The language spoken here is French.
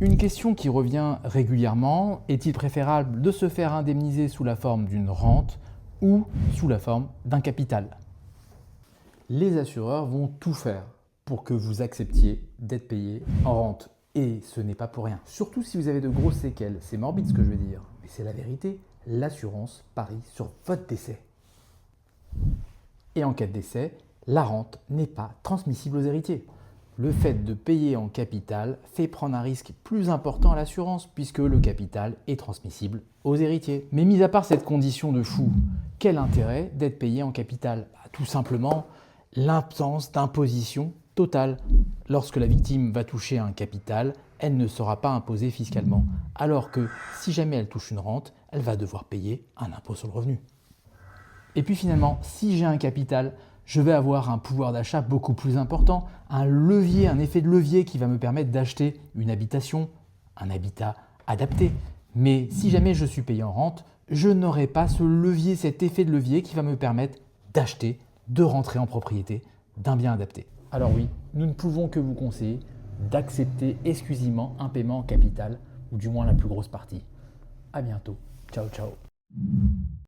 Une question qui revient régulièrement, est-il préférable de se faire indemniser sous la forme d'une rente ou sous la forme d'un capital? Les assureurs vont tout faire pour que vous acceptiez d'être payé en rente. Et ce n'est pas pour rien. Surtout si vous avez de grosses séquelles. C'est morbide ce que je veux dire, mais c'est la vérité. L'assurance parie sur votre décès. Et en cas de décès, la rente n'est pas transmissible aux héritiers. Le fait de payer en capital fait prendre un risque plus important à l'assurance puisque le capital est transmissible aux héritiers. Mais mis à part cette condition de fou, quel intérêt d'être payé en capital? Tout simplement l'absence d'imposition totale. Lorsque la victime va toucher un capital, elle ne sera pas imposée fiscalement. Alors que si jamais elle touche une rente, elle va devoir payer un impôt sur le revenu. Et puis finalement, si j'ai un capital, je vais avoir un pouvoir d'achat beaucoup plus important, un levier, un effet de levier qui va me permettre d'acheter une habitation, un habitat adapté. Mais si jamais je suis payé en rente, je n'aurai pas ce levier, cet effet de levier qui va me permettre d'acheter, de rentrer en propriété d'un bien adapté. Alors oui, nous ne pouvons que vous conseiller d'accepter exclusivement un paiement en capital, ou du moins la plus grosse partie. À bientôt. Ciao, ciao.